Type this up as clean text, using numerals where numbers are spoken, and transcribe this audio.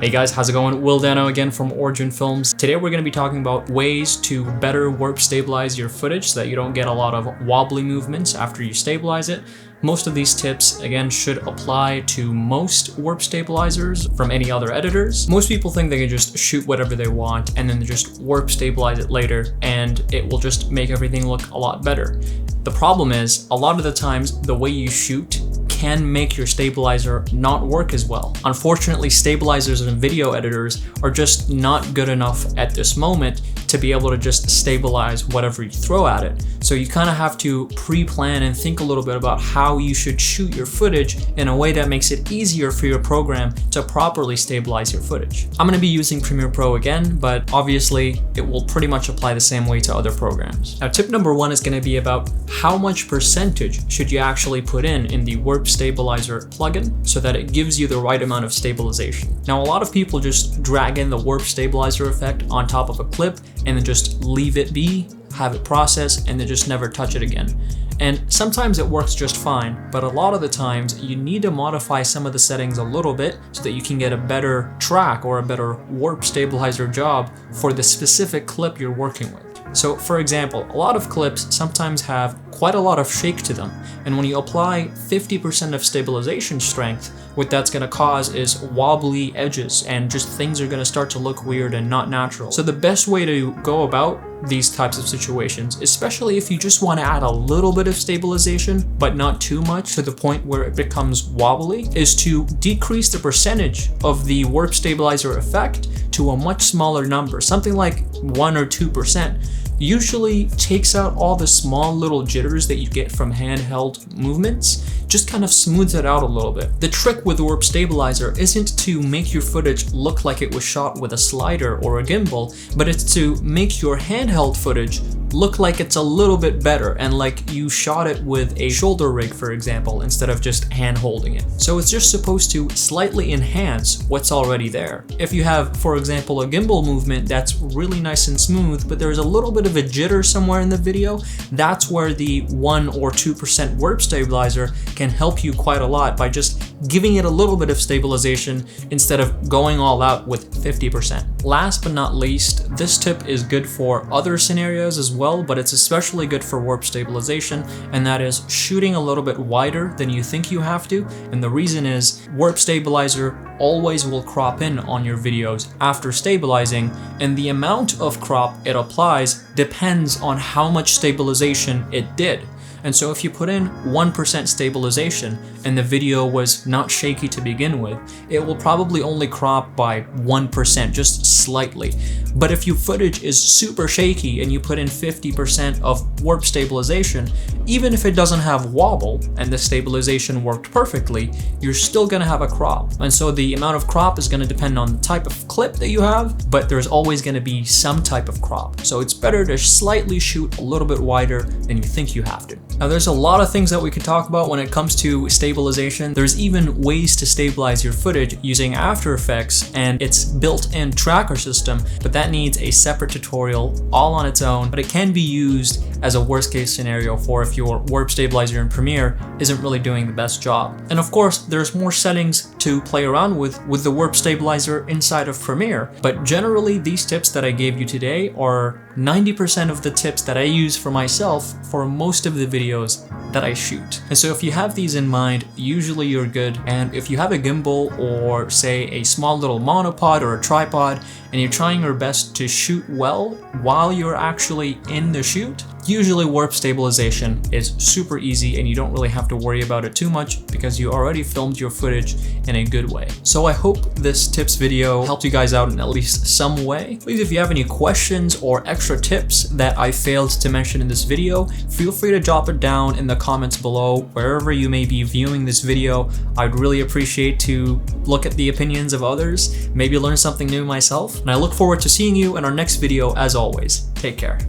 Hey guys, how's it going? Will Dano again from Origin Films. Today we're going to be talking about ways to better warp stabilize your footage so that you don't get a lot of wobbly movements after you stabilize it. Most of these tips, again, should apply to most warp stabilizers from any other editors. Most people think they can just shoot whatever they want and then just warp stabilize it later and it will just make everything look a lot better. The problem is, a lot of the times, the way you shoot can make your stabilizer not work as well. Unfortunately, stabilizers and video editors are just not good enough at this moment to be able to just stabilize whatever you throw at it. So you kind of have to pre-plan and think a little bit about how you should shoot your footage in a way that makes it easier for your program to properly stabilize your footage. I'm going to be using Premiere Pro again, but obviously it will pretty much apply the same way to other programs. Now, tip number one is going to be about how much percentage should you actually put in the warp stabilizer plugin so that it gives you the right amount of stabilization. Now, a lot of people just drag in the warp stabilizer effect on top of a clip and then just leave it be, have it process, and then just never touch it again. And sometimes it works just fine, but a lot of the times you need to modify some of the settings a little bit so that you can get a better track or a better warp stabilizer job for the specific clip you're working with. So for example, a lot of clips sometimes have quite a lot of shake to them, and when you apply 50% of stabilization strength, what that's going to cause is wobbly edges and just things are going to start to look weird and not natural. So the best way to go about these types of situations, especially if you just want to add a little bit of stabilization but not too much to the point where it becomes wobbly, is to decrease the percentage of the warp stabilizer effect to a much smaller number. Something like 1 or 2% usually takes out all the small little jitters that you get from handheld movements, just kind of smooths it out a little bit. The trick with warp stabilizer isn't to make your footage look like it was shot with a slider or a gimbal, but it's to make your handheld footage look like it's a little bit better and like you shot it with a shoulder rig, for example, instead of just hand holding it. So it's just supposed to slightly enhance what's already there. If you have, for example, a gimbal movement that's really nice and smooth, but there's a little bit of a jitter somewhere in the video, that's where the 1 or 2% warp stabilizer can help you quite a lot by just giving it a little bit of stabilization instead of going all out with 50%. Last but not least, this tip is good for other scenarios as well, but it's especially good for warp stabilization, and that is shooting a little bit wider than you think you have to. And the reason is warp stabilizer always will crop in on your videos after stabilizing, and the amount of crop it applies depends on how much stabilization it did. And so if you put in 1% stabilization and the video was not shaky to begin with, it will probably only crop by 1%, just slightly. But if your footage is super shaky and you put in 50% of warp stabilization, even if it doesn't have wobble and the stabilization worked perfectly, you're still gonna have a crop. And so the amount of crop is gonna depend on the type of clip that you have, but there's always gonna be some type of crop. So it's better to slightly shoot a little bit wider than you think you have to. Now, there's a lot of things that we could talk about when it comes to stabilization. There's even ways to stabilize your footage using After Effects and its built-in tracker system, but that needs a separate tutorial all on its own, but it can be used as a worst-case scenario for if your warp stabilizer in Premiere isn't really doing the best job. And of course, there's more settings to play around with the warp stabilizer inside of Premiere, but generally these tips that I gave you today are 90% of the tips that I use for myself for most of the videos that I shoot. And so if you have these in mind, usually you're good. And if you have a gimbal or say a small little monopod or a tripod and you're trying your best to shoot well while you're actually in the shoot, usually warp stabilization is super easy and you don't really have to worry about it too much because you already filmed your footage in a good way. So I hope this tips video helped you guys out in at least some way. Please, if you have any questions or extra tips that I failed to mention in this video, feel free to drop it down in the comments below wherever you may be viewing this video. I'd really appreciate to look at the opinions of others, maybe learn something new myself, and I look forward to seeing you in our next video as always. Take care.